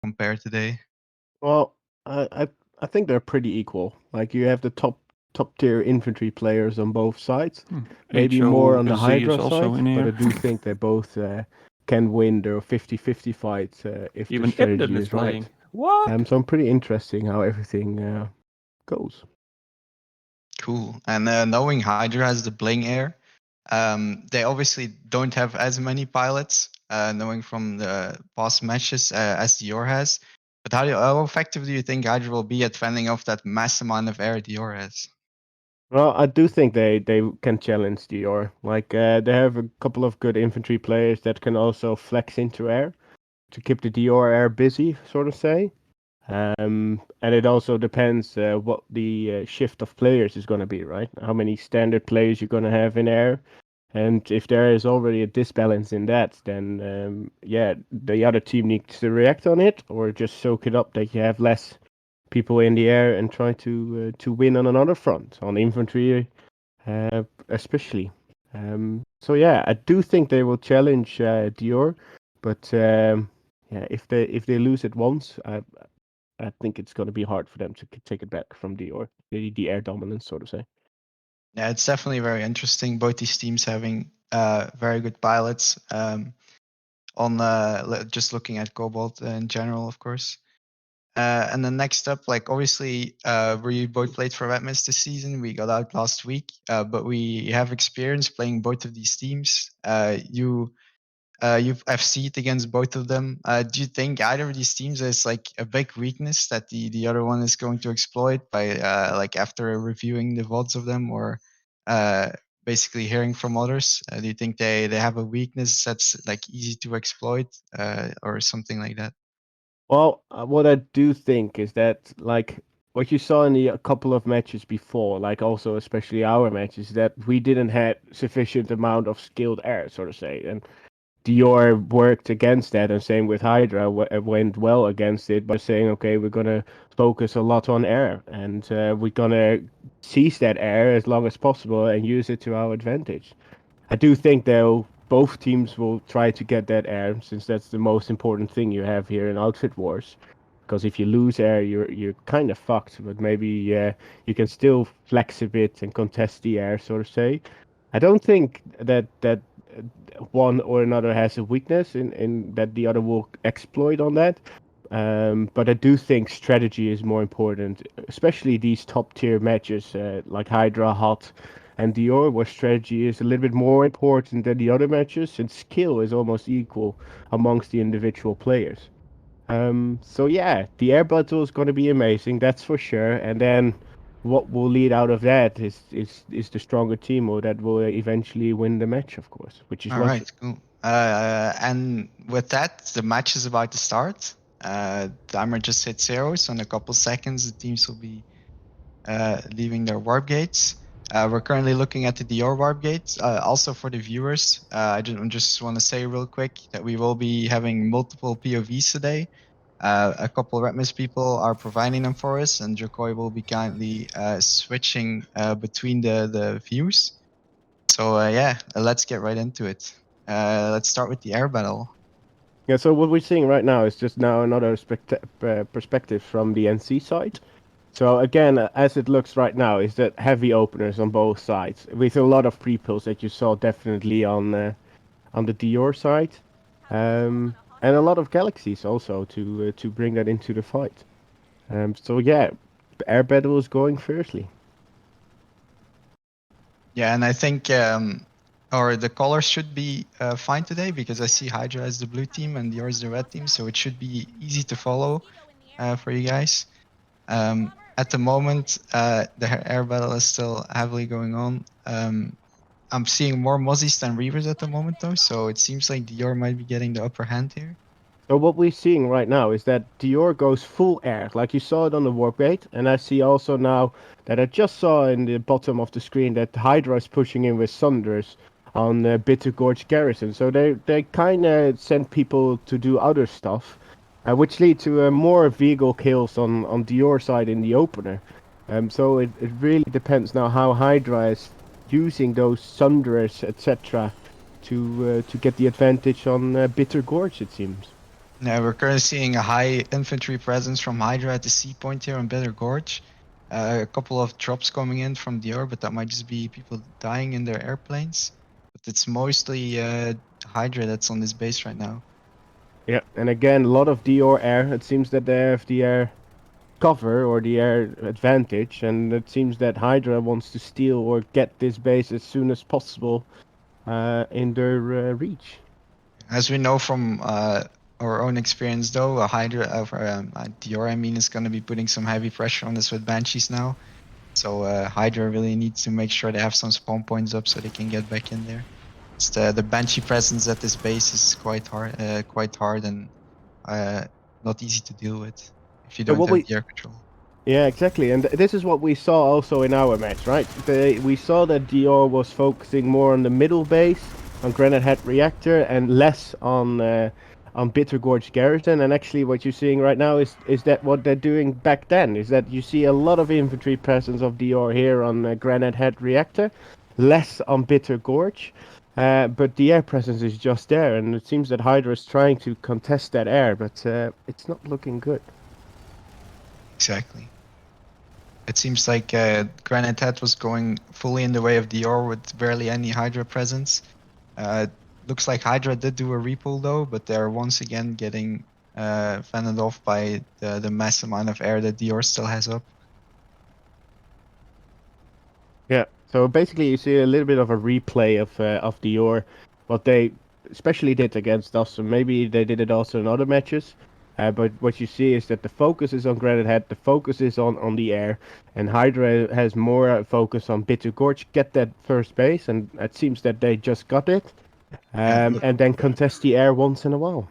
compare today? Well, I think they're pretty equal. Like you have the top tier infantry players on both sides. Maybe more on the HOZ is Hydra also side, in but I here. do think they both can win their 50-50 fights if Even the strategy Ibden is is right. playing. What? So I'm pretty interesting how everything goes. Cool. And knowing Hydra has the bling air, they obviously don't have as many pilots, knowing from the past matches as Dior has. But how effective do you think Hydra will be at fending off that mass amount of air Dior has? Well, I do think they can challenge Dior. Like they have a couple of good infantry players that can also flex into air to keep the Dior air busy, sort of say. And it also depends what the shift of players is going to be, right? How many standard players you're going to have in air. And if there is already a disbalance in that, then yeah, the other team needs to react on it or just soak it up that you have less people in the air and try to win on another front, on infantry especially. So yeah, I do think they will challenge Dior, but yeah, if they lose it once, I think it's going to be hard for them to take it back from Dior, the air dominance, so to say. Yeah, it's definitely very interesting. Both these teams having very good pilots. On just looking at cobalt in general, of course. And then next up, like obviously, we both played for Red Mist this season. We got out last week, but we have experience playing both of these teams. You've FC'd against both of them. Do you think either of these teams is like a big weakness that the other one is going to exploit by like after reviewing the VODs of them or uh, basically hearing from others? Do you think they have a weakness that's like easy to exploit or something like that? Well, what I do think is that, like, what you saw in the a couple of matches before, like also especially our matches, that we didn't have sufficient amount of skilled air, so to say, and Dior worked against that, and same with Hydra went well against it by saying, okay, we're gonna focus a lot on air, and we're gonna seize that air as long as possible and use it to our advantage. I do think though both teams will try to get that air since that's the most important thing you have here in Outfitwars. Because if you lose air, you're kind of fucked. But maybe you can still flex a bit and contest the air, so to say. I don't think that one or another has a weakness in that the other will exploit on that. But I do think strategy is more important, especially these top tier matches like Hydra, Hot, and Dior, where strategy is a little bit more important than the other matches, and skill is almost equal amongst the individual players. So yeah, the air battle is going to be amazing, that's for sure. And then what will lead out of that is the stronger team, or that will eventually win the match, of course, which is All logic. right, cool. And with that, the match is about to start. Timer just hit 0, so in a couple seconds, the teams will be leaving their warp gates. We're currently looking at the Dior warp gates. Also for the viewers, I just want to say real quick that we will be having multiple POVs today. A couple of Redmist people are providing them for us, and Jokoi will be kindly switching between the views. So yeah, let's get right into it. Let's start with the air battle. Yeah, so what we're seeing right now is just now another perspective from the NC side. So again, as it looks right now, is that heavy openers on both sides with a lot of pre-pills that you saw definitely on the Dior side, and a lot of galaxies also to bring that into the fight. So yeah, air battle is going fiercely. Yeah, and I think or the colors should be fine today because I see Hydra as the blue team and yours the red team, so it should be easy to follow for you guys. At the moment, the air battle is still heavily going on. I'm seeing more Mozzies than Reavers at the moment, though, so it seems like Dior might be getting the upper hand here. So what we're seeing right now is that Dior goes full air, like you saw it on the warp gate, and I see also now that I just saw in the bottom of the screen that Hydra is pushing in with Thunders on Bitter Gorge Garrison. So they kind of send people to do other stuff, which lead to more vehicle kills on Dior side in the opener. So it really depends now how Hydra is using those Thunderers, etc., to get the advantage on Bitter Gorge, it seems. Now we're currently seeing a high infantry presence from Hydra at the C point here on Bitter Gorge. A couple of drops coming in from Dior, but that might just be people dying in their airplanes. But it's mostly Hydra that's on this base right now. Yeah, and again, a lot of Dior air. It seems that they have the air cover or the air advantage, and it seems that Hydra wants to steal or get this base as soon as possible in their reach. As we know from our own experience, though, Dior, I mean, is going to be putting some heavy pressure on this with Banshees now. So Hydra really needs to make sure they have some spawn points up so they can get back in there. It's the Banshee presence at this base is quite hard and not easy to deal with if you So don't what have we the air control. Yeah, exactly. And this is what we saw also in our match, right? We saw that Dior was focusing more on the middle base, on Granite Head Reactor, and less on Bitter Gorge Garrison. And actually, what you're seeing right now is that what they're doing back then is that you see a lot of infantry presence of Dior here on Granite Head Reactor, less on Bitter Gorge. But the air presence is just there, and it seems that Hydra is trying to contest that air, but it's not looking good. Exactly. It seems like Granite Head was going fully in the way of Dior with barely any Hydra presence. Looks like Hydra did do a repull though, but they're once again getting fended off by the mass amount of air that Dior still has up. Yeah. So basically, you see a little bit of a replay of Dior, what they especially did against us, and maybe they did it also in other matches. But what you see is that the focus is on Granite Head, the focus is on the air, and Hydra has more focus on Bitter Gorge, get that first base, and it seems that they just got it, Yeah. and then contest the air once in a while.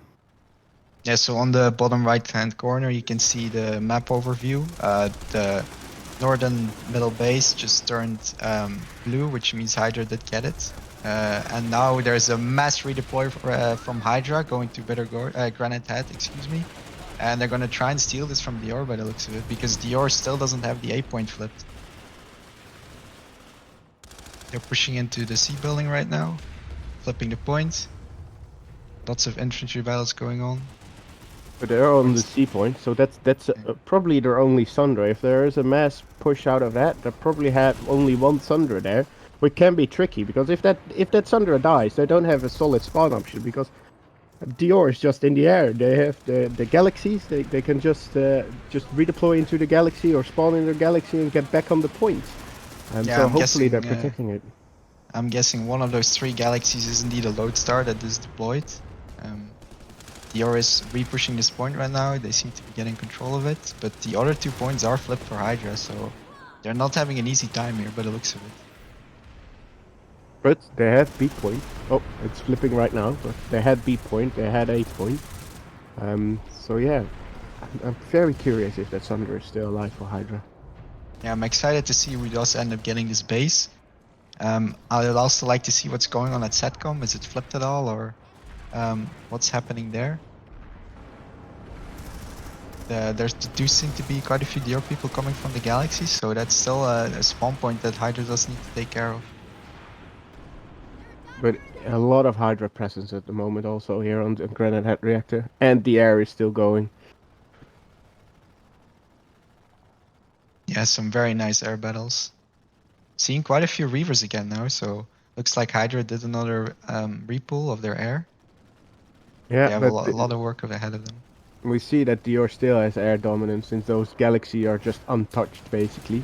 Yeah, so on the bottom right-hand corner, you can see the map overview. The northern middle base just turned blue, which means Hydra did get it. And now there's a mass redeploy from Hydra going to Granite Head, excuse me. And they're going to try and steal this from Dior by the looks of it, because Dior still doesn't have the A point flipped. They're pushing into the C building right now, flipping the point. Lots of infantry battles going on. But they're on the C point, so that's probably their only Sundra. If there is a mass push out of that, they probably have only one Sundra there, which can be tricky because if that Sundra dies, they don't have a solid spawn option because Dior is just in the air. They have the galaxies. They can just redeploy into the galaxy or spawn in their galaxy and get back on the point. And Yeah, so I'm hopefully they're guessing, protecting it. I'm guessing one of those 3 galaxies is indeed a lodestar that is deployed. Dior is re-pushing this point right now. They seem to be getting control of it, but the other 2 points are flipped for Hydra, so they're not having an easy time here by the looks of it. But they have B point. Oh, it's flipping right now. But they had B point. They had A point. So yeah, I'm very curious if that Sundra is still alive for Hydra. Yeah, I'm excited to see who does end up getting this base. I'd also like to see what's going on at Setcom. Is it flipped at all, or what's happening there? There do seem to be quite a few Dior people coming from the galaxy, so that's still a spawn point that Hydra does need to take care of. But a lot of Hydra presence at the moment also here on the Granite Head Reactor. And the air is still going. Yeah, some very nice air battles. Seeing quite a few Reavers again now, so looks like Hydra did another repull of their air. Yeah, They have a but lot of work ahead of them. we see that Dior still has air dominance since those galaxy are just untouched basically.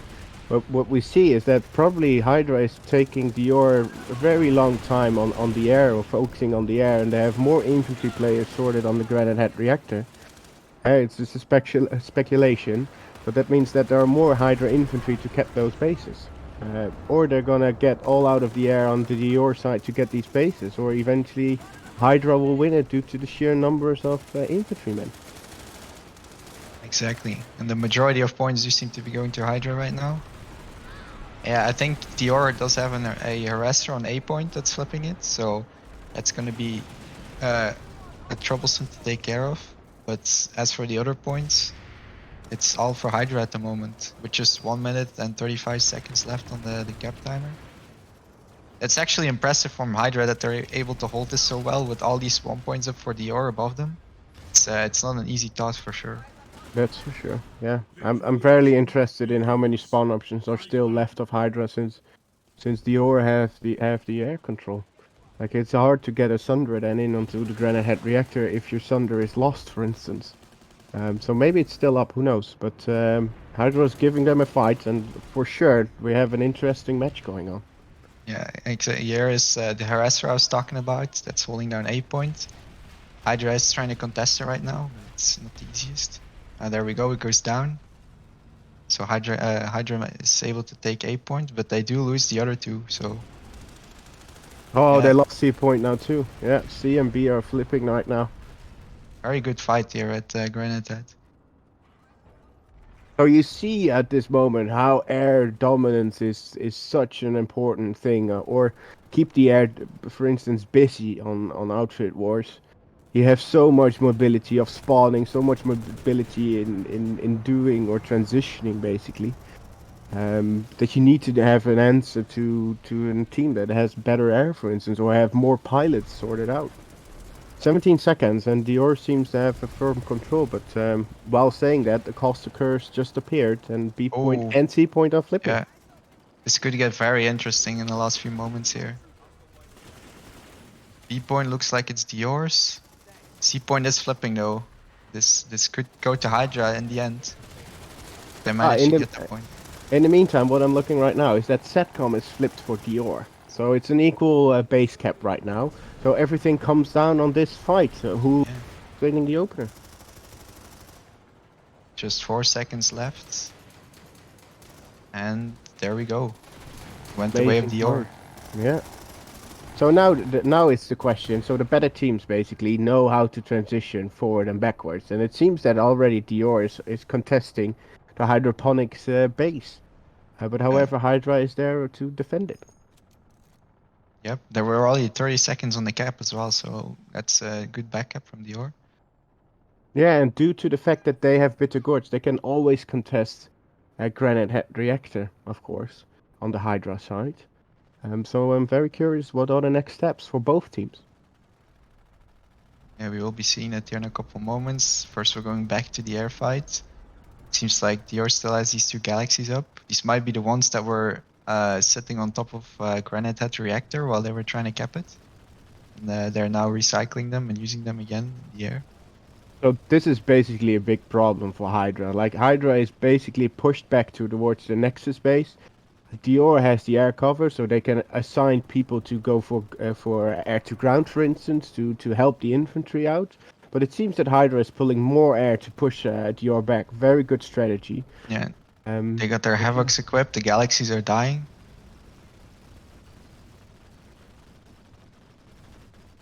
But what we see is that probably Hydra is taking Dior a very long time on the air or focusing on the air, and they have more infantry players sorted on the Granite Head Reactor. It's just a speculation, but that means that there are more Hydra infantry to keep those bases. Or they're gonna get all out of the air on the Dior side to get these bases, or eventually Hydra will win it due to the sheer numbers of infantrymen. Exactly, and the majority of points do seem to be going to Hydra right now. Yeah, I think Dior does have a harasser on A point that's flipping it, so that's going to be troublesome to take care of. But as for the other points, it's all for Hydra at the moment, with just 1 minute and 35 seconds left on the cap timer. It's actually impressive from Hydra that they're able to hold this so well with all these spawn points up for Dior above them. It's not an easy task for sure. That's for sure. Yeah, I'm fairly interested in how many spawn options are still left of Hydra since Dior have the air control. Like it's hard to get a Sunder then in onto the Granite head reactor if your Sunder is lost, for instance. So maybe it's still up, who knows? But Hydra's giving them a fight, and for sure we have an interesting match going on. Yeah, exactly. Here is the harasser I was talking about. That's holding down A point. Hydra is trying to contest it right now, but it's not the easiest. There we go. It goes down. So Hydra is able to take A point, but they do lose the other two. So Oh, yeah, they lost C point now too. Yeah, C and B are flipping right now. very good fight here at Granite Head. So you see at this moment how air dominance is such an important thing, or keep the air, for instance, busy on Outfitwars. You have so much mobility of spawning, so much mobility in doing or transitioning, basically, that you need to have an answer to a team that has better air, for instance, or have more pilots sorted out. 17 seconds, and Dior seems to have a firm control, but while saying that, the cost curse just appeared, and B point Oh, and C point are flipping. yeah. This could get very interesting in the last few moments here. B point looks like it's Dior's. C point is flipping though. This could go to Hydra in the end. They managed to get the point. In the meantime, what I'm looking right now is that Setcom is flipped for Dior. So it's an equal base cap right now. So everything comes down on this fight. Who's winning the opener? Just 4 seconds left. And there we go. Went the way of Dior. Yeah. So now it's the question. So the better teams basically know how to transition forward and backwards. And it seems that already Dior is contesting the hydroponics base. But however, Hydra is there to defend it. Yep, there were only 30 seconds on the cap as well, so that's a good backup from Dior. Yeah, and due to the fact that they have Bitter Gorge, they can always contest a Granite head reactor, of course, on the Hydra side. So I'm very curious what are the next steps for both teams. Yeah, we will be seeing it here in a couple moments. First, we're going back to the air fight. Seems like Dior still has these two galaxies up. These might be the ones that were sitting on top of Granite Head reactor while they were trying to cap it. And they're now recycling them and using them again in the air. So this is basically a big problem for Hydra. Like Hydra is basically pushed back towards the Nexus base. Dior has the air cover, so they can assign people to go for air to ground, for instance, to help the infantry out. But it seems that Hydra is pulling more air to push Dior back. Very good strategy. Yeah, they got their Havocs equipped. The galaxies are dying.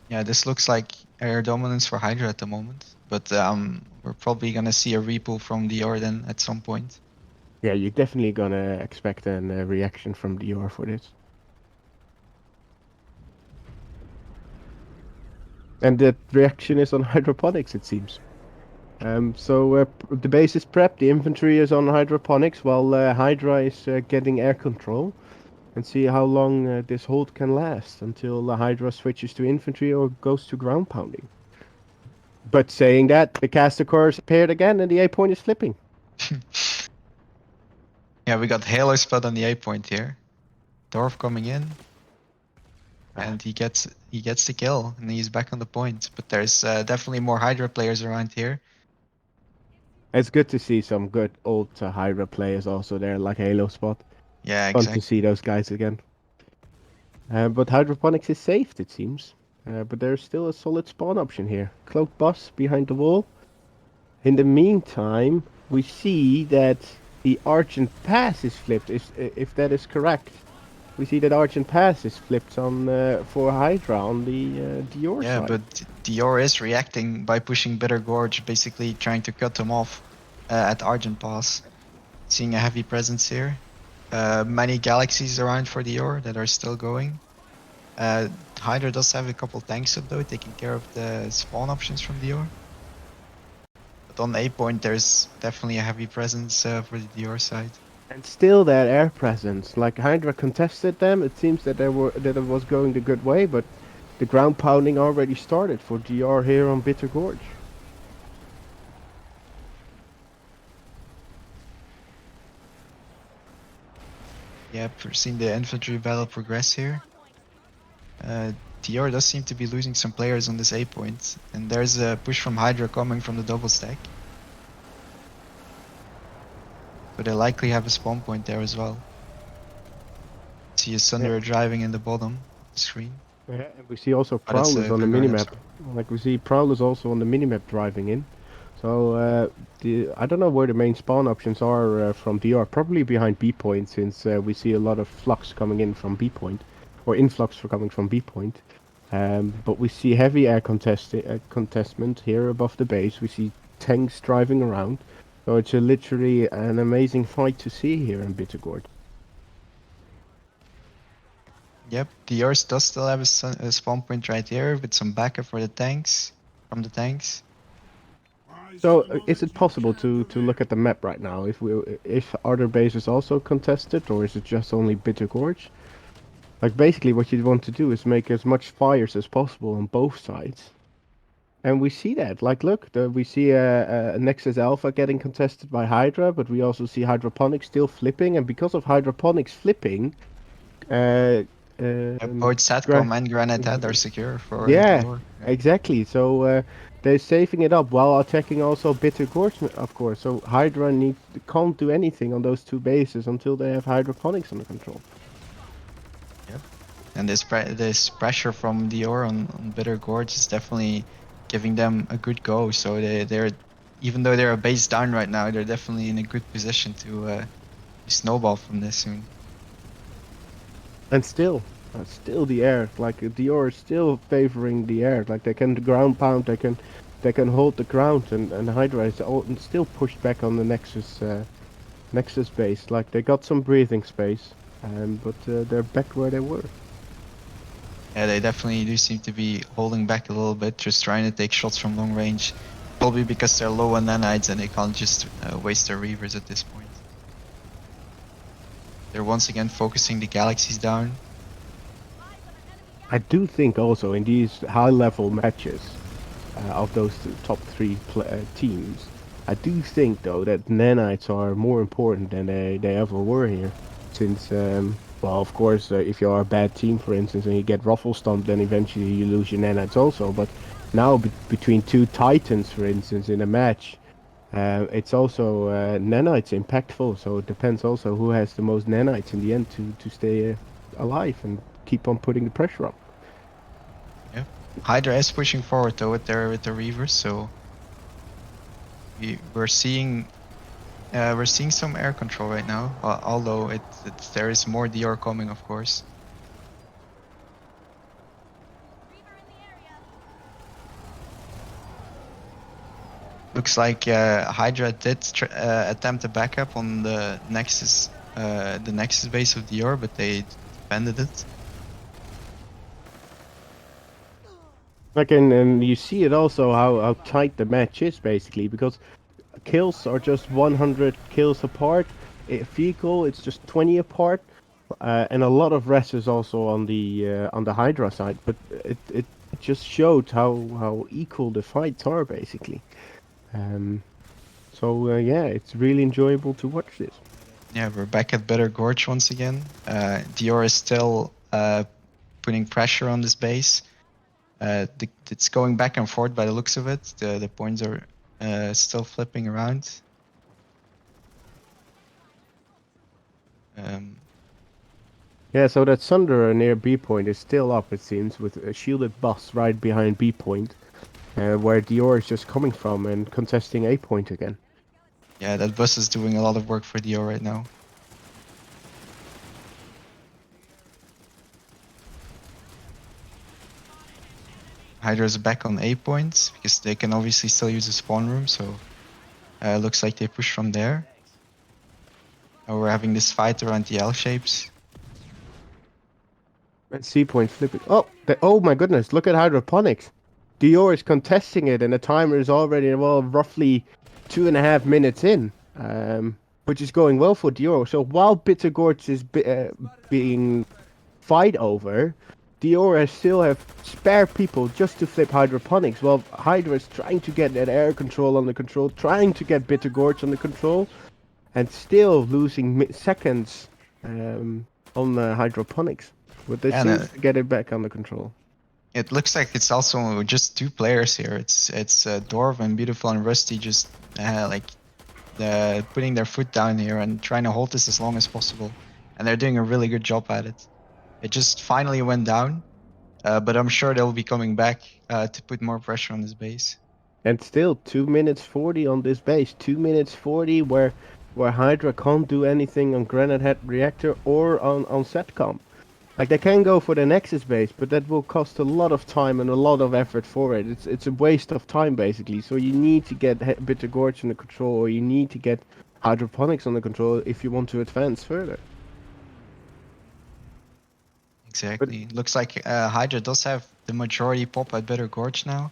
Yeah, this looks like air dominance for Hydra at the moment. But we're probably gonna see a repull from Dior then at some point. Yeah, you're definitely gonna expect a reaction from Dior for this. And that reaction is on hydroponics, it seems. So the base is prepped, the infantry is on hydroponics, while Hydra is getting air control. And see how long this hold can last until Hydra switches to infantry or goes to ground pounding. But saying that, the caster cores appeared again and the A point is flipping. Yeah, we got Halo spot on the A point here. Dorf coming in. And he gets the kill and he's back on the point. But there's definitely more Hydra players around here. It's good to see some good old Hydra players also there, like Halo spot. Yeah, exactly. Fun to see those guys again. But hydroponics is saved, it seems. But there's still a solid spawn option here. Cloaked boss behind the wall. In the meantime, we see that the Argent Pass is flipped, if that is correct. We see that Argent Pass is flipped on for Hydra on the Dior side. Yeah, but Dior is reacting by pushing Bitter Gorge, basically trying to cut them off at Argent Pass. Seeing a heavy presence here. Many galaxies around for Dior that are still going. Hydra does have a couple tanks up though, taking care of the spawn options from Dior. But on A point, there's definitely a heavy presence for the Dior side. And still that air presence. Like Hydra contested them, it seems that it was going the good way, but the ground pounding already started for Dior here on Bitter Gorge. Yep, we're seeing the infantry battle progress here. Dior does seem to be losing some players on this A point, and there's a push from Hydra coming from the double stack. So they likely have a spawn point there as well. See a Sunderer driving in the bottom of the screen. Yeah, and we see also Oh, that's Prowlers on the Vanguard, I'm minimap. sorry. Like we see Prowlers also on the minimap driving in. So I don't know where the main spawn options are from DR. Probably behind B point, since we see a lot of flux coming in from B point, or influx coming from B point. But we see heavy air contestment here above the base. We see tanks driving around. So it's literally an amazing fight to see here in Bittergord. Yep, Dior does still have a spawn point right here with some backup for the tanks, from the tanks. So is it possible to look at the map right now if other bases also contested, or is it just only Bitter Gorge? Like basically what you want to do is make as much fires as possible on both sides. And we see that. Like look, we see a Nexus Alpha getting contested by Hydra, but we also see Hydroponics still flipping, and because of Hydroponics flipping, uh, Both Gra- Satcom and Granite are secure for yeah, Dior. Yeah. exactly. So they're saving it up while attacking also Bitter Gorge, of course. So Hydra can't do anything on those two bases until they have hydroponics under control. Yep. And this pressure from Dior on Bitter Gorge is definitely giving them a good go. So they're even though they're a base down right now, they're definitely in a good position to snowball from this soon. And still the air. Like Dior is still favoring the air. Like they can ground pound, they can hold the ground, and Hydra is still pushed back on the Nexus base. Like they got some breathing space, but they're back where they were. Yeah, they definitely do seem to be holding back a little bit, just trying to take shots from long range. Probably because they're low on nanites and they can't just waste their reavers at this point. They're once again focusing the galaxies down. I do think also in these high-level matches of those top three teams, I do think though that nanites are more important than they ever were here, since well, of course, if you are a bad team, for instance, and you get ruffle stomped, then eventually you lose your nanites also. But now between two titans, for instance, in a match, it's also nanites impactful. So it depends also who has the most nanites in the end to stay alive and keep on putting the pressure up. Yeah, Hydra is pushing forward though with their reavers, so we're seeing some air control right now. Although there is more Dior coming, of course. Looks like Hydra did attempt a backup on the Nexus base of Dior, but they defended it. Like and you see it also how tight the match is basically, because kills are just 100 kills apart. Vehicle it's just 20 apart, and a lot of rest is also on the Hydra side. But it just showed how equal the fights are basically. So yeah, it's really enjoyable to watch this. Yeah, we're back at Bitter Gorge once again. Dior is still putting pressure on this base. It's going back and forth by the looks of it. The points are still flipping around. Yeah, so that Sunderer near B point is still up, it seems, with a shielded bus right behind B point, where Dior is just coming from and contesting A point again. Yeah, that bus is doing a lot of work for Dior right now. Hydra's back on A points because they can obviously still use the spawn room, so looks like they push from there. Now we're having this fight around the L shapes. And C point flipping. Oh, oh my goodness! Look at hydroponics. Dior is contesting it, and the timer is already roughly 2.5 minutes in, which is going well for Dior. So while Bitter Gorge is being fight over, Dior still have spare people just to flip hydroponics. While Hydra is trying to get that air control under control, trying to get Bitter Gorge under control, and still losing seconds on hydroponics, but they And seem to get it back under control. it looks like it's also just 2 players here. It's Dorv and Beautiful and Rusty just like putting their foot down here and trying to hold this as long as possible. And they're doing a really good job at it. It just finally went down, but I'm sure they'll be coming back to put more pressure on this base. And still 2 minutes 40 on this base. 2 minutes 40 where Hydra can't do anything on Granite Head Reactor or on Setcom. Like they can go for the Nexus base, but that will cost a lot of time and a lot of effort for it. It's a waste of time basically. So you need to get Bitter Gorge under control, or you need to get hydroponics under control if you want to advance further. Exactly. Looks like Hydra does have the majority pop at Bitter Gorge now,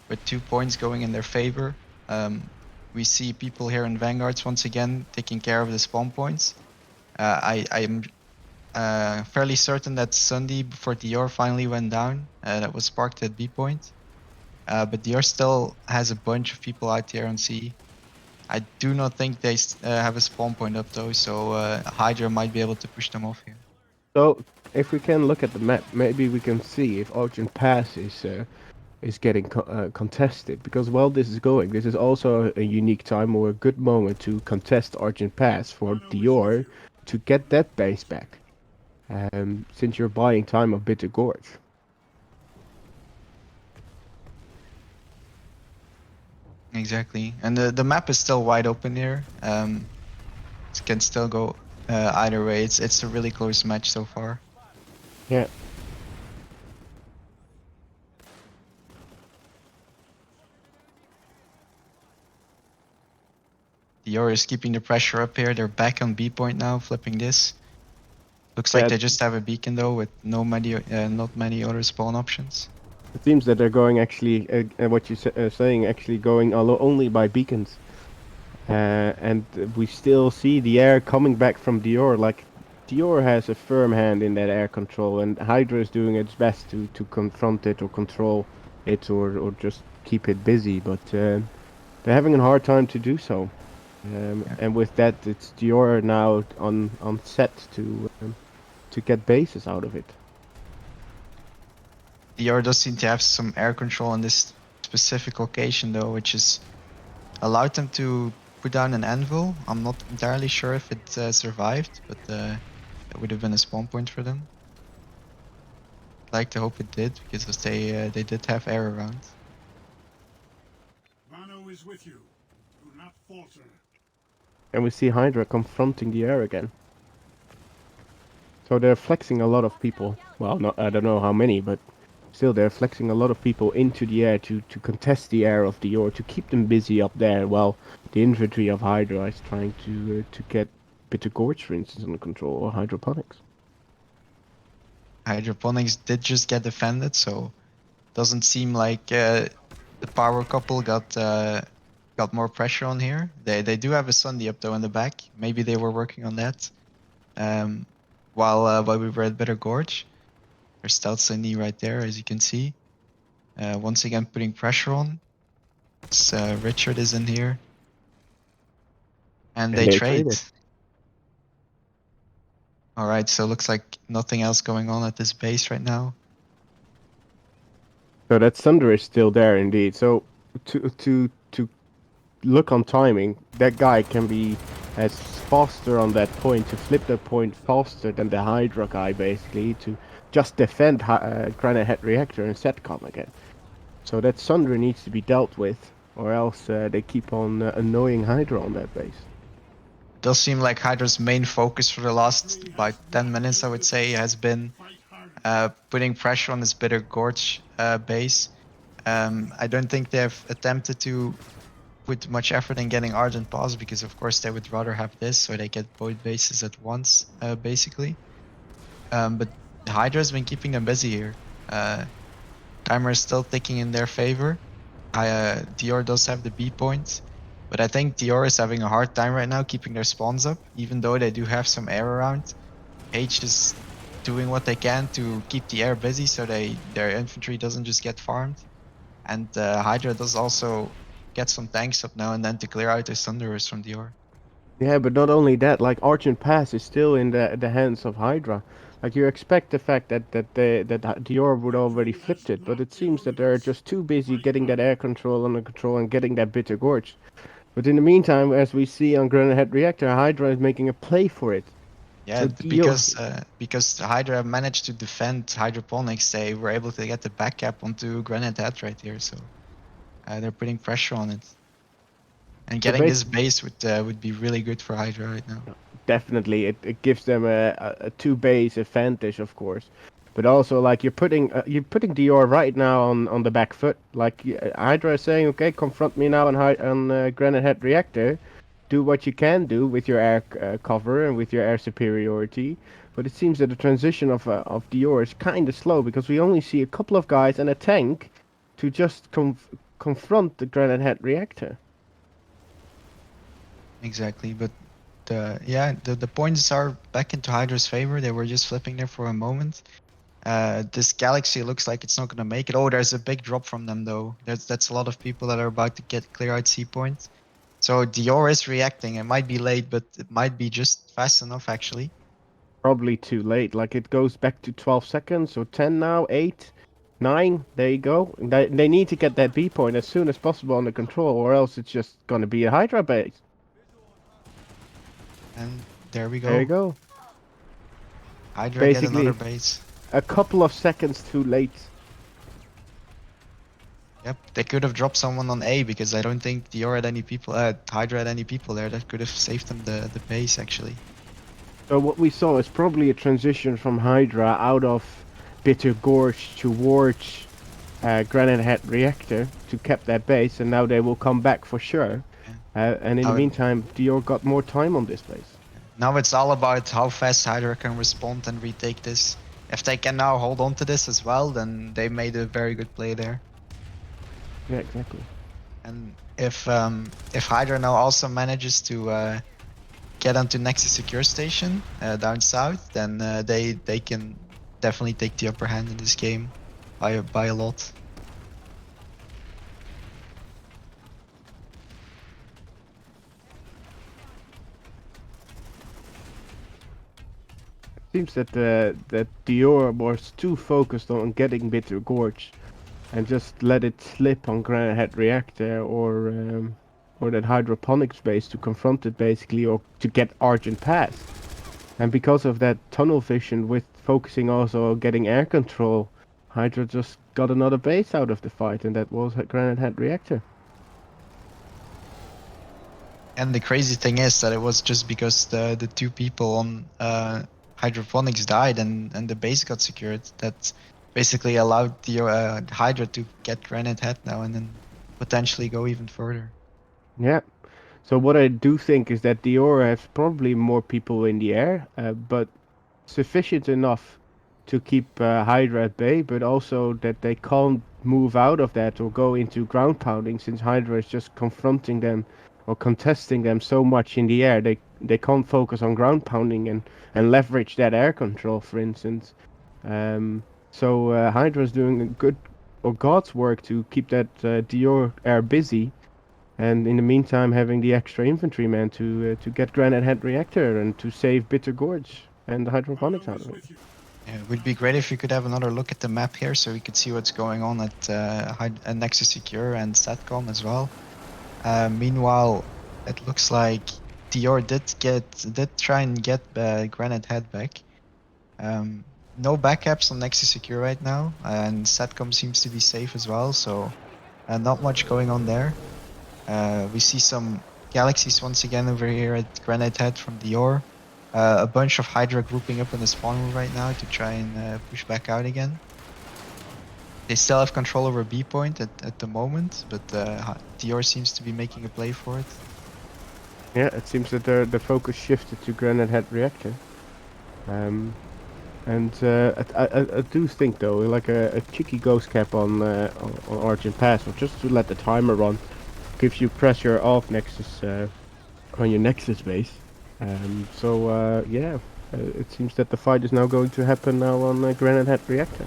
with 2 points going in their favor. We see people here in Vanguards once again taking care of the spawn points. I'm fairly certain that Sunday before Dior finally went down, that was sparked at B point. But Dior still has a bunch of people out here on C. I do not think they have a spawn point up though, so Hydra might be able to push them off here. So if we can look at the map, maybe we can see if Argent Pass is getting contested, because while this is going, this is also a unique time or a good moment to contest Argent Pass for Dior to get that base back. Since you're buying time of Bitter Gorge. Exactly, and the map is still wide open here. It can still go either way. It's a really close match so far. Yeah. Dior is keeping the pressure up here. They're back on B point now, flipping this. Looks like they just have a beacon though, with not many other spawn options. It seems that they're going actually, what you're saying, actually going only by beacons. And we still see the air coming back from Dior. Like, Dior has a firm hand in that air control, and Hydra is doing its best to confront it or control it or just keep it busy. But they're having a hard time to do so. And with that, it's Dior now on set to get bases out of it. Dior does seem to have some air control on this specific location though, which has allowed them to put down an anvil. I'm not entirely sure if it survived, but that would have been a spawn point for them. I'd like to hope it did, because they did have air around. Vano is with you. Do not falter. And we see Hydra confronting the air again. So they're flexing a lot of people. Well, I don't know how many, but still they're flexing a lot of people into the air to contest the air of Dior, to keep them busy up there, while the infantry of Hydra is trying to get Bitter Gorge, for instance, under control, or hydroponics. Hydroponics did just get defended, so doesn't seem like the power couple got more pressure on here. They do have a Sunday up though in the back. Maybe they were working on that while we were at Bitter Gorge. There's Stealth Sunday right there, as you can see. Once again putting pressure on. Richard is in here. And they trade. Alright, so looks like nothing else going on at this base right now. So that Thunder is still there indeed. So to look on timing, that guy can be as faster on that point, to flip that point faster than the Hydra guy, basically, to just defend Granite Head Reactor and Setcom again. So that Thunder needs to be dealt with, or else they keep on annoying Hydra on that base. It does seem like Hydra's main focus for the last about 10 minutes, I would say, has been putting pressure on this Bitter Gorge base. I don't think they've attempted to put much effort in getting Argent Pass, because of course they would rather have this, so they get both bases at once, basically. But Hydra's been keeping them busy here. Timer is still ticking in their favor. Dior does have the B point, but I think Dior is having a hard time right now keeping their spawns up, even though they do have some air around. H is doing what they can to keep the air busy, so their infantry doesn't just get farmed. And Hydra does also get some tanks up now and then to clear out their Thunderers from Dior. Yeah, but not only that, like Argent Pass is still in the hands of Hydra. Like you expect the fact that Dior would already flipped it, but it seems that they're just too busy getting that air control under control and getting that bitter gorge. But in the meantime, as we see on Granite Head Reactor, Hydra is making a play for it. Yeah, So Dior, because Hydra managed to defend hydroponics, they were able to get the back cap onto Granite Head right here. So they're putting pressure on it, and so getting this basically, base would be really good for Hydra right now. definitely it gives them a two base advantage, of course. But also, like you're putting Dior right now on the back foot. Like Hydra is saying, okay, confront me now on Granite Head Reactor. Do what you can do with your air cover and with your air superiority. But it seems that the transition of Dior is kind of slow because we only see a couple of guys and a tank to just confront the Granite Head Reactor. Exactly, but the points are back into Hydra's favor. They were just flipping there for a moment. This galaxy looks like it's not gonna make it. Oh, there's a big drop from them though. That's a lot of people that are about to get clear out C points. So Dior is reacting. It might be late, but it might be just fast enough actually. Probably too late. Like it goes back to 12 seconds, so 10 now, 8, 9. There you go. They need to get that B point as soon as possible under control, or else it's just gonna be a Hydra base. And there we There you go. go. Hydra get another Basically, base. a couple of seconds too late. Yep, they could have dropped someone on A because I don't think Dior had any people, Hydra had any people there that could have saved them the base actually. So what we saw is probably a transition from Hydra out of Bitter Gorge towards Granite Head Reactor to cap that base, and now they will come back for sure. And in the Now, meantime, Dior got more time on this base. now it's all about how fast Hydra can respond and retake this. If they can now hold on to this as well, then they made a very good play there. Yeah, exactly. And if Hydra now also manages to get onto Nexus Secure Station down south, then they can definitely take the upper hand in this game by a lot. Seems that that Dior was too focused on getting Bitter Gorge, and just let it slip on Granite Head Reactor or that hydroponics base to confront it basically, or to get Argent Pass. And because of that tunnel vision with focusing also on getting air control, Hydra just got another base out of the fight, and that was Granite Head Reactor. And the crazy thing is that it was just because the two people on hydroponics died and the base got secured that basically allowed the Hydra to get Granite Head now and then potentially go even further. Yeah. So what I do think is that Dior has probably more people in the air, but sufficient enough to keep Hydra at bay, but also that they can't move out of that or go into ground pounding, since Hydra is just confronting them or contesting them so much in the air. They can't focus on ground pounding and leverage that air control, for instance. So Hydra is doing a good or God's work to keep that Dior air busy. And in the meantime, having the extra infantryman to get Granite Head Reactor and to save Bitter Gorge and the hydroponics out of it. Yeah, it would be great if we could have another look at the map here so we could see what's going on at Nexus Secure and Satcom as well. Meanwhile, it looks like Dior did try and get Granite Head back. No backups on Nexus Secure right now, and Satcom seems to be safe as well, so not much going on there. We see some galaxies once again over here at Granite Head from Dior. A bunch of Hydra grouping up in the spawn room right now to try and push back out again. They still have control over B point at the moment, but Dior seems to be making a play for it. Yeah, it seems that the focus shifted to Granite Head Reactor. I do think though, like a cheeky ghost cap on Argent Pass, or just to let the timer run, gives you pressure off Nexus on your Nexus base. Yeah, it seems that the fight is now going to happen now on Granite Head Reactor.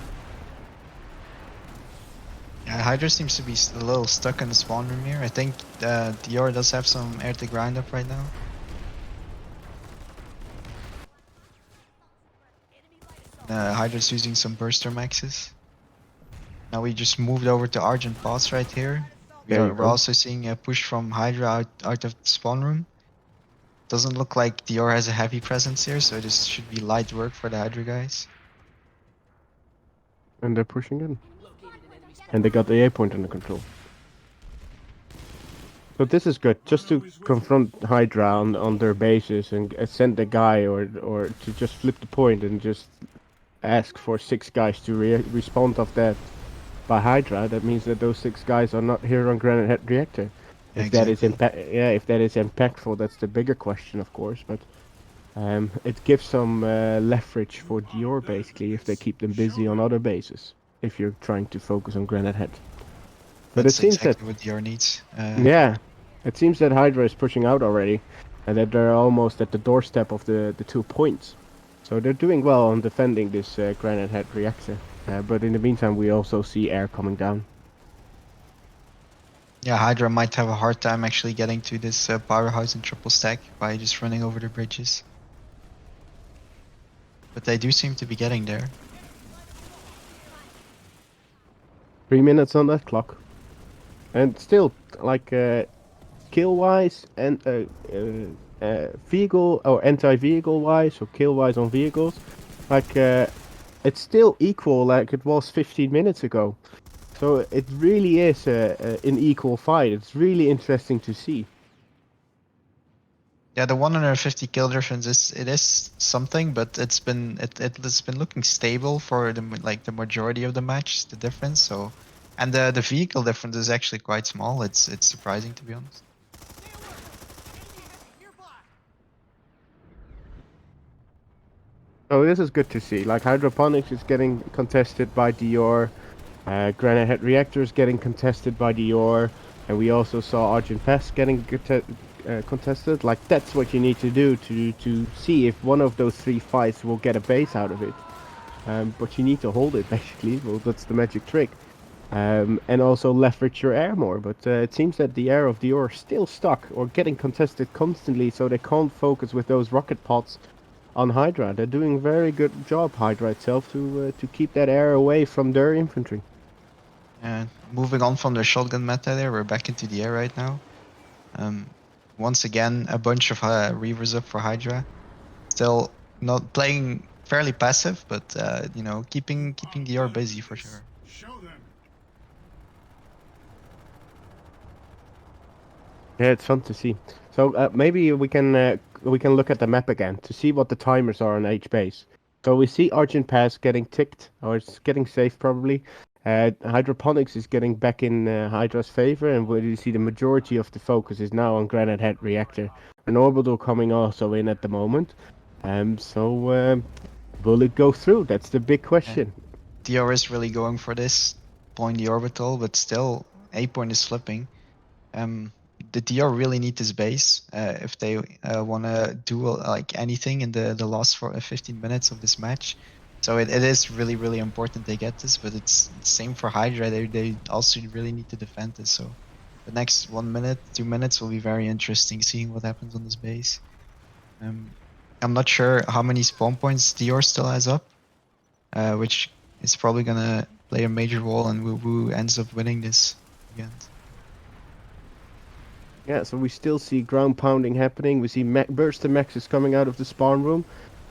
Yeah, Hydra seems to be a little stuck in the spawn room here. I think Dior does have some air to grind up right now. Hydra's using some burster maxes. Now we just moved over to Argent Pass right here. There you We're go. also seeing a push from Hydra out of the spawn room. Doesn't look like Dior has a heavy presence here, so this should be light work for the Hydra guys. And they're pushing in. And they got the A point under control. So this is good, just to confront Hydra on their bases and send a guy or to just flip the point and just ask for 6 guys to respond off that by Hydra. That means that those 6 guys are not here on Granite Head Reactor. Yeah, If that is exactly. if that is impactful, that's the bigger question, of course. But it gives some leverage for Dior basically if they keep them busy on other bases. If you're trying to focus on Granite Head. But That's it seems that exactly what Dior needs. yeah, it seems that Hydra is pushing out already, and that they're almost at the doorstep of the 2 points. So they're doing well on defending this Granite Head Reactor. But in the meantime, we also see air coming down. Yeah, Hydra might have a hard time actually getting to this powerhouse in triple stack by just running over the bridges. But they do seem to be getting there. 3 minutes on that clock, and still like kill wise and vehicle or anti-vehicle wise or kill wise on vehicles, like it's still equal like it was 15 minutes ago. So it really is an equal fight. It's really interesting to see. Yeah, the 150 kill difference is something, but it's been looking stable for the majority of the match. The difference, so, and the vehicle difference is actually quite small. It's surprising, to be honest. So this is good to see. Like hydroponics is getting contested by Dior, Granite Head Reactor is getting contested by Dior, and we also saw Argent Pass getting contested. Like that's what you need to do to see if one of those 3 fights will get a base out of it. But you need to hold it basically. Well, that's the magic trick. And also leverage your air more. But it seems that the air of Dior is still stuck or getting contested constantly, so they can't focus with those rocket pods on Hydra. They're doing a very good job, Hydra itself, to keep that air away from their infantry. And moving on from the shotgun meta there, we're back into the air right now. Once again, a bunch of reavers up for Hydra. Still not playing fairly passive, but you know, keeping Dior busy for sure. Show them. Yeah, it's fun to see. So maybe we can look at the map again to see what the timers are on each base. So we see Argent Pass getting ticked, or it's getting safe probably. Hydroponics is getting back in Hydra's favor, and we see the majority of the focus is now on Granite Head Reactor. An orbital coming also in at the moment. Will it go through? That's the big question. Dior is really going for this, pulling the orbital, but still A point is flipping. The Dior really need this base if they want to do like anything in the last 15 minutes of this match. So it is really important they get this, but it's the same for Hydra. They also really need to defend this. So the next 1 minute, 2 minutes will be very interesting, seeing what happens on this base. I'm not sure how many spawn points Dior still has up, which is probably gonna play a major role in who ends up winning this again. Yeah, so we still see ground pounding happening. We see Burster Maxes coming out of the spawn room.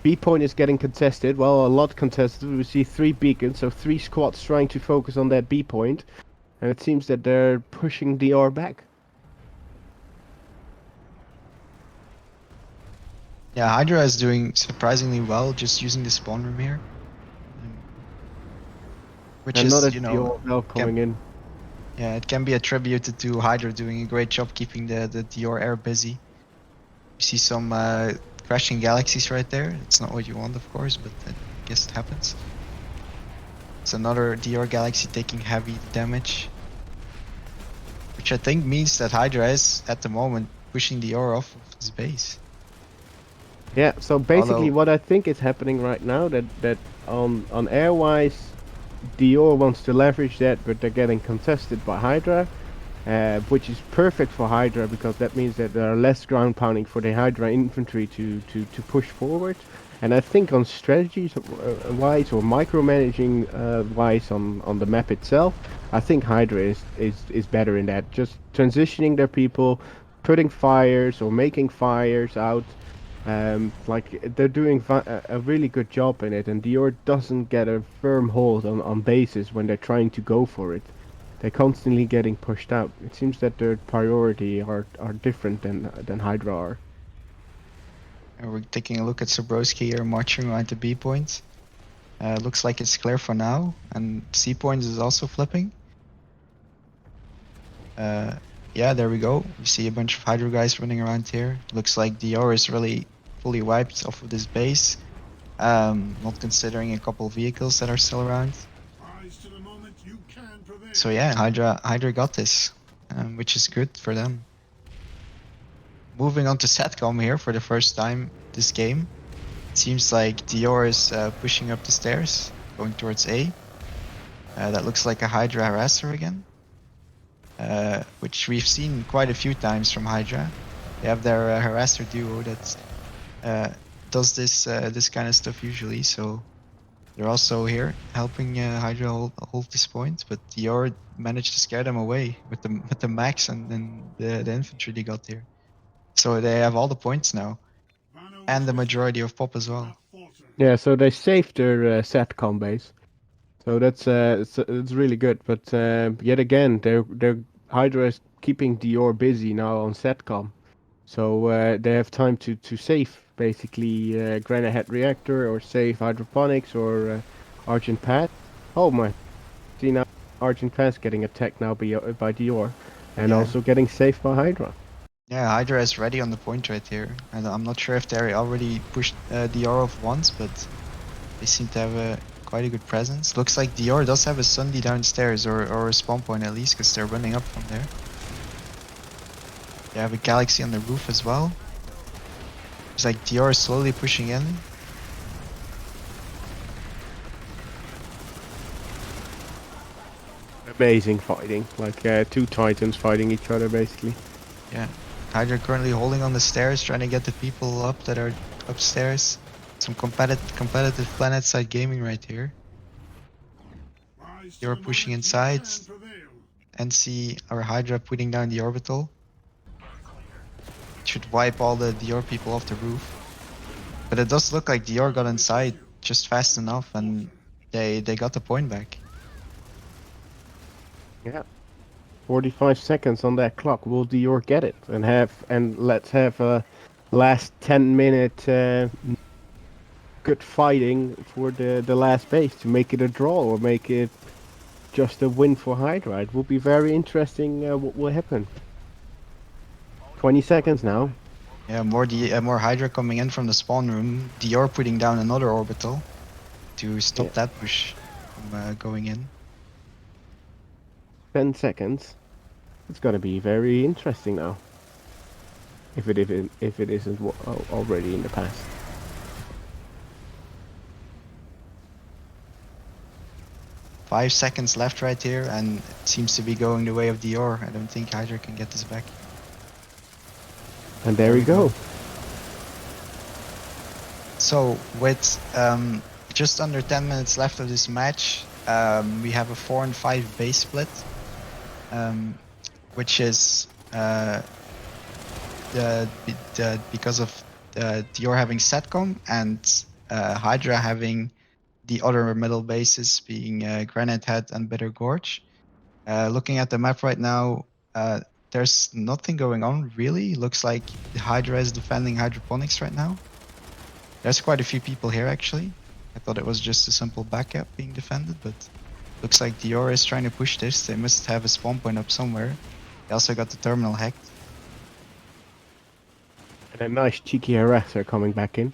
B point is getting contested. Well, a lot contested. We see 3 beacons, so 3 squads trying to focus on that B point. And it seems that they're pushing Dior back. Yeah, Hydra is doing surprisingly well just using the spawn room here. Which And is, not you know, Dior now coming in. Yeah, it can be attributed to Hydra doing a great job keeping the Dior air busy. You see some crashing galaxies right there. It's not what you want, of course, but I guess it happens. It's another Dior galaxy taking heavy damage, which I think means that Hydra is, at the moment, pushing Dior off of his base. Yeah, so basically Although- what I think is happening right now, that on airwise, Dior wants to leverage that, but they're getting contested by Hydra. which is perfect for Hydra because that means that there are less ground pounding for the Hydra infantry to push forward. And I think on strategies wise or micromanaging wise on the map itself, I think Hydra is better in that. Just transitioning their people, putting fires or making fires out. Like they're doing a really good job in it, and Dior doesn't get a firm hold on bases when they're trying to go for it. They're constantly getting pushed out. It seems that their priority are different than Hydra are. And we're taking a look at Sobrowski here marching around the B point. Looks like it's clear for now, and C point is also flipping. Yeah, there we go. You see a bunch of Hydra guys running around here. Looks like Dior is really fully wiped off of this base. Not considering a couple vehicles that are still around. Rise to the moment you can prevail. So yeah, Hydra got this, which is good for them. Moving on to Satcom here for the first time this game. It seems like Dior is pushing up the stairs, going towards A. That looks like a Hydra harasser again, which we've seen quite a few times from Hydra. They have their harasser duo that does this kind of stuff usually, so they're also here helping Hydra hold this point, but Dior managed to scare them away with the max and the infantry they got here. So they have all the points now, Vano and is the with majority you. of pop as Do well. not falter. Yeah, so they saved their Satcom base, so that's it's really good. But yet again, their Hydra is keeping Dior busy now on Satcom, so they have time to save basically Granite Head Reactor or save Hydroponics or Argent Path. Oh my! See now, Argent Path getting attacked now by Dior, and Yeah. also getting saved by Hydra. Yeah, Hydra is ready on the point right here. And I'm not sure if they already pushed Dior off once, but they seem to have quite a good presence. Looks like Dior does have a Sunday downstairs, or a spawn point at least, because they're running up from there. They have a Galaxy on the roof as well. It's like Dior is slowly pushing in. Amazing fighting, like two Titans fighting each other basically. Yeah. Hydra currently holding on the stairs, trying to get the people up that are upstairs. Some competitive planet side gaming right here. Rise to You're the pushing moment inside. you can prevail. NC or Hydra putting down the orbital. Should wipe all the Dior people off the roof. But it does look like Dior got inside just fast enough, and they got the point back. Yeah. 45 seconds on that clock. Will Dior get it? And let's have a last 10-minute good fighting for the last base to make it a draw or make it just a win for Hydra. It will be very interesting what will happen. 20 seconds now. Yeah, more Hydra coming in from the spawn room. Dior putting down another orbital to stop that push from going in. 10 seconds. It's gonna be very interesting now. If it isn't already in the past. Five seconds left right here, and it seems to be going the way of Dior. I don't think Hydra can get this back. And there we go. So with just under 10 minutes left of this match, we have a 4 and 5 base split, which is because of Dior having Satcom and Hydra having the other middle bases being Granite Head and Bitter Gorge. Looking at the map right now, there's nothing going on really. Looks like Hydra is defending hydroponics right now. There's quite a few people here actually. I thought it was just a simple backup being defended, but looks like Dior is trying to push this. They must have a spawn point up somewhere. They also got the terminal hacked. And a nice cheeky harasser coming back in.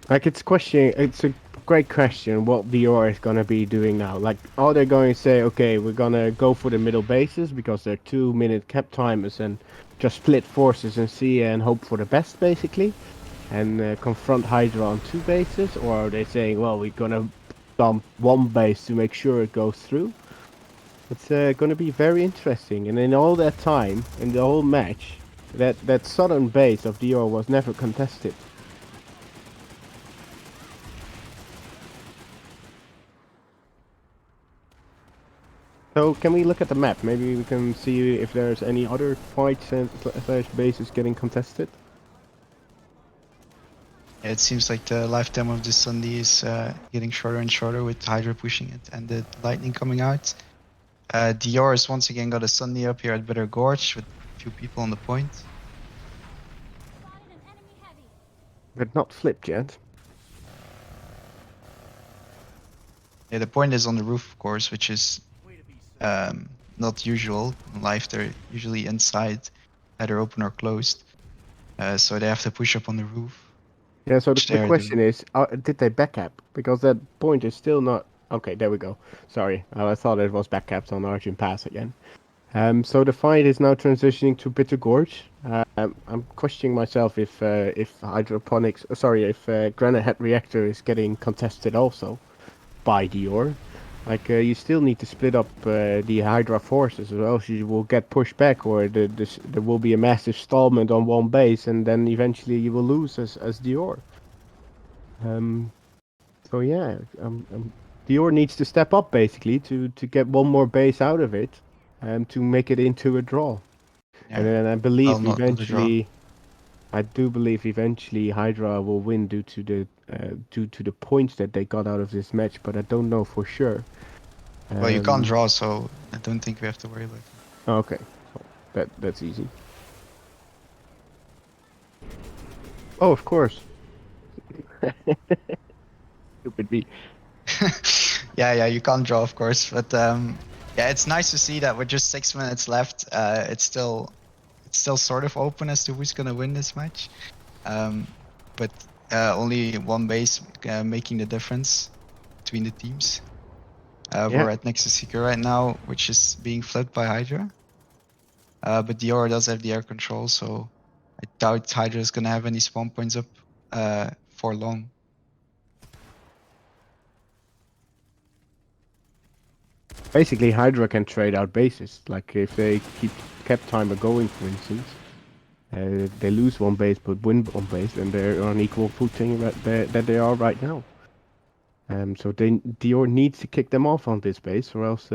Like it's a great question what Dior is gonna be doing now. Like, are they going to say, okay, we're gonna go for the middle bases because they're 2-minute cap timers and just split forces and see and hope for the best basically, and confront Hydra on 2 bases, or are they saying, well, we're gonna dump 1 base to make sure it goes through? It's going to be very interesting. And in all that time, in the whole match, that southern base of Dior was never contested. So can we look at the map? Maybe we can see if there's any other fights and slash bases getting contested. Yeah, it seems like the lifetime of the Sunday is getting shorter and shorter with Hydra pushing it and the lightning coming out. Dior has once again got a Sunday up here at Bitter Gorge with a few people on the point. But not flipped yet. Yeah, the point is on the roof, of course, which is not usual. In life, they're usually inside, either open or closed. So they have to push up on the roof. Yeah, so Which the they're question doing. is, did they backcap? Because that point is still not... Okay, there we go. Sorry, I thought it was backcapped on Argent Pass again. So the fight is now transitioning to Bitter Gorge. I'm questioning myself if hydroponics, if Granite Head Reactor is getting contested also by Dior. Like you still need to split up the Hydra forces, or else you will get pushed back, or there will be a massive stallment on one base, and then eventually you will lose as Dior. So yeah, Dior needs to step up basically to get one more base out of it, to make it into a draw. Yeah. And then I Well, believe not a draw. eventually, I do believe eventually Hydra will win due to the points that they got out of this match, but I don't know for sure. Well, you can't draw, so I don't think we have to worry about that. Okay, so that's easy. Oh, of course. Stupid me. Yeah, you can't draw, of course, but yeah, it's nice to see that with just 6 minutes left, it's still sort of open as to who's gonna win this match. But only one base making the difference between the teams. We're at Nexus Seeker right now, which is being flipped by Hydra. But Dior does have the air control, so I doubt Hydra is gonna have any spawn points up for long. Basically, Hydra can trade out bases. Like if they kept timer going, for instance, they lose one base but win one base, and they're on equal footing that they are right now. So Dior needs to kick them off on this base, or else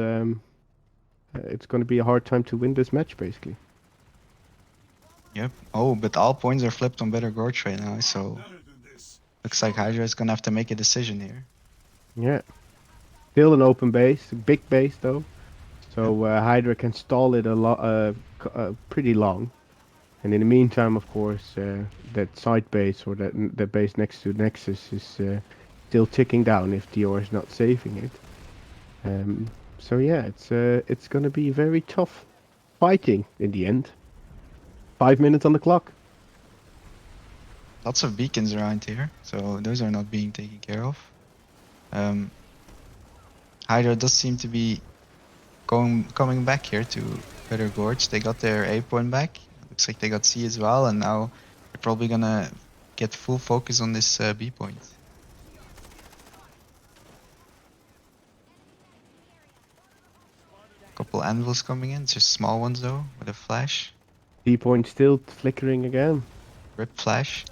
it's going to be a hard time to win this match, basically. Yep. Oh, but all points are flipped on Better Gorge right now, so looks like Hydra is gonna have to make a decision here. Yeah. Still an open base, big base though. So Hydra can stall it pretty long. And in the meantime, of course, that side base or that base next to Nexus is still ticking down if Dior is not saving it. So yeah, it's going to be very tough fighting in the end. 5 minutes on the clock. Lots of beacons around here, so those are not being taken care of. Hydra does seem to be coming back here to Better Gorge. They got their A point back. Looks like they got C as well, and now they're probably gonna get full focus on this B point. Couple anvils coming in, just small ones though, with a flash. B point still flickering again. Rip flash.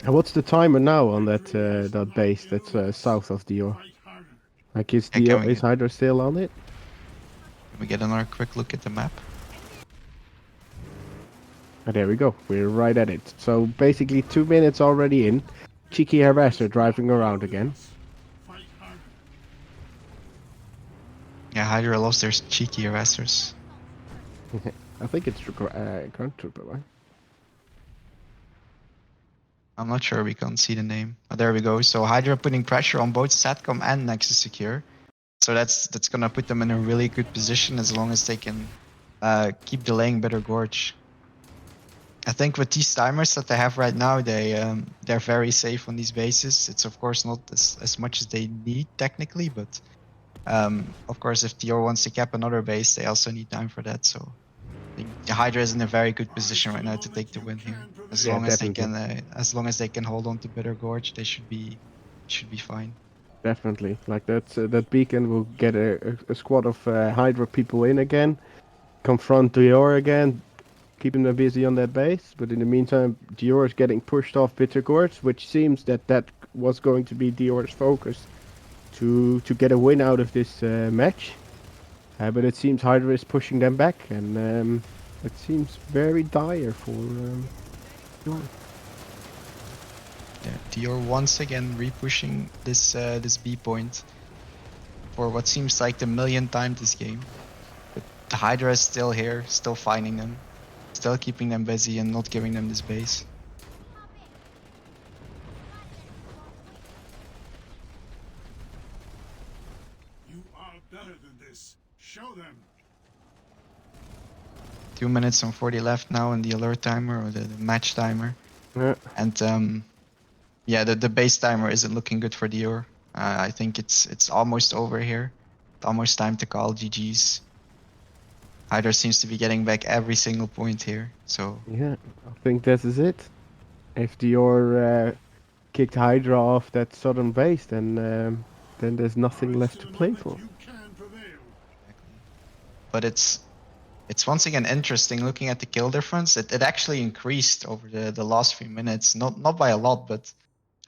And what's the timer now on that base that's south of Dior? Like is Hydra still on it? Can we get another quick look at the map? Oh, there we go. We're right at it. So basically 2 minutes already in. Cheeky harasser driving around again. Yeah, Hydra lost their cheeky harassers. I think it's Ground Trooper, right? I'm not sure, we can't see the name. Oh, there we go. So Hydra putting pressure on both Satcom and Nexus Secure. So that's gonna put them in a really good position as long as they can keep delaying Bitter Gorge. I think with these timers that they have right now, they're very safe on these bases. It's of course not as much as they need technically, but of course if Dior wants to cap another base, they also need time for that. So I think the Hydra is in a very good position right now to take the win here. As long as they can hold on to Bitter Gorge, they should be fine. Definitely. Like that beacon will get a squad of Hydra people in again, confront Dior again, keeping them busy on that base. But in the meantime, Dior is getting pushed off Bitter Gorge, which seems that was going to be Dior's focus to get a win out of this match. But it seems Hydra is pushing them back, and it seems very dire for Dior. Yeah, Dior once again repushing this B point for what seems like the millionth time this game. But the Hydra is still here, still finding them, still keeping them busy and not giving them this base. You are better than this. Show them. 2 minutes and 40 left now in the alert timer or the match timer. Yeah. And yeah, the base timer isn't looking good for Dior. I think it's almost over here. It's almost time to call GG's. Hydra seems to be getting back every single point here. So Yeah, I think this is it. If Dior kicked Hydra off that southern base, then there's nothing Rise left to to the play moment for. you can prevail. but it's once again interesting looking at the kill difference. It actually increased over the last few minutes, not by a lot, but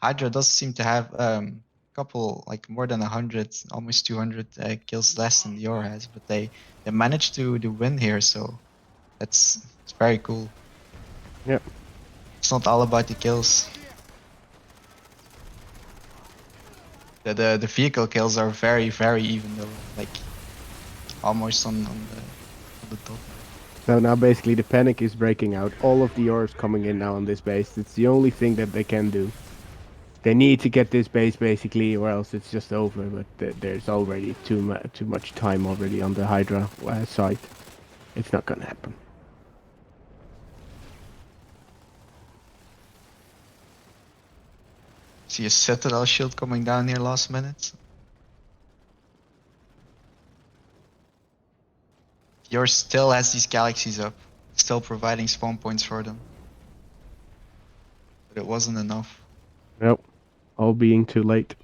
Hydra does seem to have a couple, like more than 100, almost 200 kills less than Dior has, but they managed to win here, so it's very cool. Yep. It's not all about the kills. The vehicle kills are very even though, like almost on the top. So now basically the panic is breaking out. All of Dior is coming in now on this base. It's the only thing that they can do. They need to get this base basically, or else it's just over. But there's already too much time already on the Hydra side. It's not gonna happen. See a Citadel shield coming down here last minute. Yours still has these galaxies up, still providing spawn points for them. But it wasn't enough. Nope. All being too late.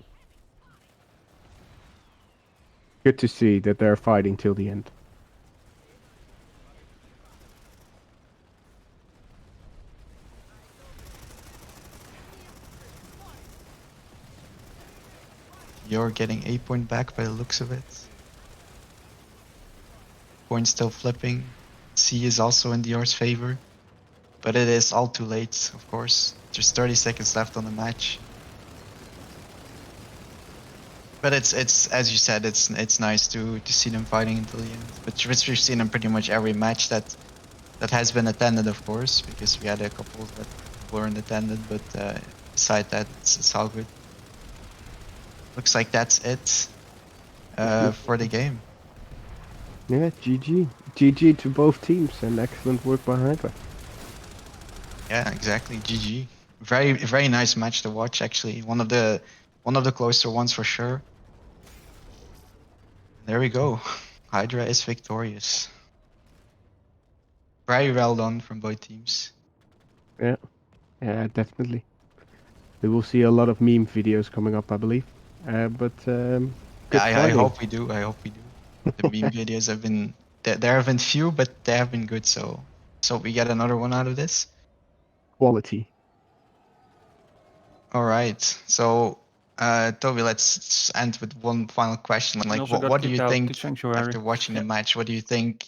Good to see that they're fighting till the end. You're getting a point back by the looks of it. Point still flipping. C is also in Dior's favor. But it is all too late, of course. There's 30 seconds left on the match. But it's as you said, it's nice to see them fighting until the end. But we've seen them pretty much every match that has been attended, of course, because we had a couple that weren't attended. But beside that, it's all good. Looks like that's it for the game. Yeah, GG. GG to both teams and excellent work by Hydra. Yeah, exactly. GG. Very nice match to watch. Actually, one of the closer ones for sure. There we go. Hydra is victorious. Very well done from both teams. Yeah, definitely. We will see a lot of meme videos coming up, I believe. Good Yeah, I fighting. hope we do. I hope we do. The meme videos have been there have been few, but they have been good. So we get another one out of this. Quality. All right. So Toby, let's end with one final question. And Like, also got what do you kicked out think the sanctuary. after watching the match? What do you think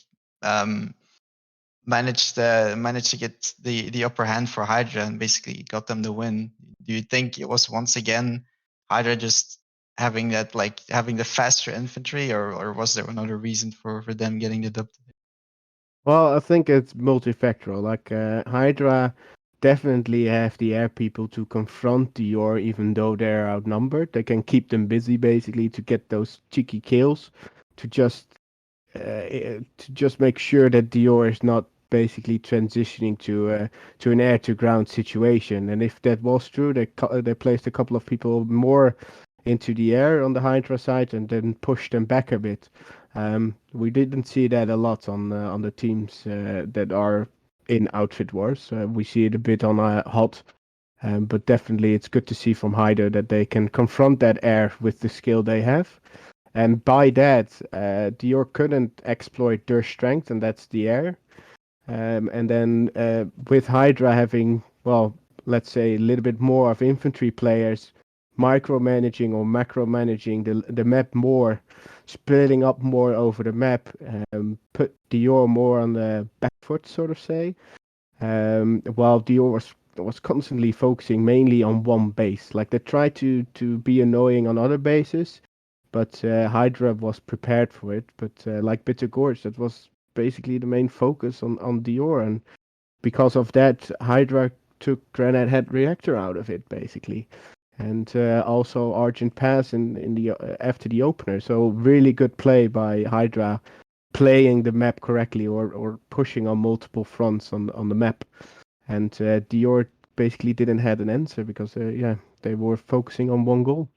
managed to get the upper hand for Hydra and basically got them the win? Do you think it was once again Hydra just having the faster infantry, or was there another reason for them getting the dub? Well, I think it's multifactorial. Like Hydra definitely have the air people to confront Dior, even though they're outnumbered. They can keep them busy basically to get those cheeky kills, to just make sure that Dior is not basically transitioning to an air to ground situation. And if that was true, they placed a couple of people more into the air on the Hydra side and then pushed them back a bit. We didn't see that a lot on the teams that are in Outfitwars. We see it a bit on HOT, But definitely, it's good to see from Hydra that they can confront that air with the skill they have. And by that, Dior couldn't exploit their strength, and that's the air. And then with Hydra having, well, let's say a little bit more of infantry players micromanaging or macromanaging the map more, splitting up more over the map, put Dior more on the back foot, sort of say. While Dior was constantly focusing mainly on one base. Like they tried to be annoying on other bases, but Hydra was prepared for it. But like Bitter Gorge, that was basically the main focus on Dior, and because of that, Hydra took Granite Head Reactor out of it basically, and also Argent Pass in the after the opener. So really good play by Hydra, playing the map correctly or pushing on multiple fronts on the map, and Dior basically didn't have an answer because they were focusing on one goal.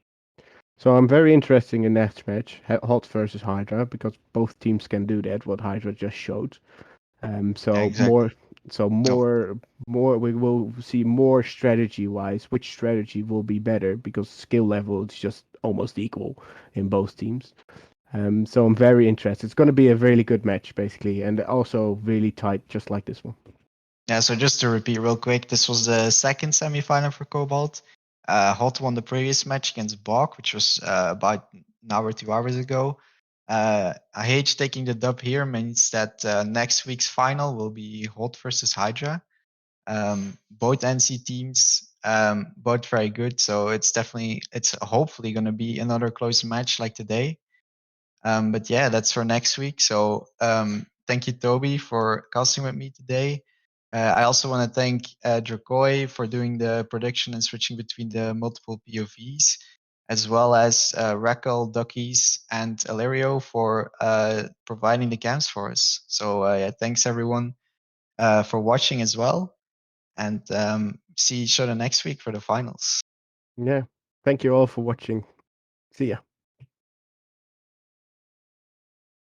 So I'm very interested in next match, Hot versus Hydra, because both teams can do that. What Hydra just showed. So exactly. more we will see more strategy wise. Which strategy will be better because skill level is just almost equal in both teams. So I'm very interested. It's going to be a really good match basically, and also really tight, just like this one. Yeah, so just to repeat real quick, this was the second semifinal for Cobalt. Hot won the previous match against Bach, which was about an hour, 2 hours ago. IH taking the dub here means that next week's final will be Hot versus Hydra. Both NC teams, both very good. So it's hopefully going to be another close match like today. But yeah, that's for next week. So thank you, Toby, for casting with me today. I also want to thank Dracoy for doing the production and switching between the multiple POVs, as well as rekall, Duckies, and Alyero for providing the cams for us. So yeah, thanks everyone for watching as well, and see each other next week for the finals. Yeah. Thank you all for watching. See ya.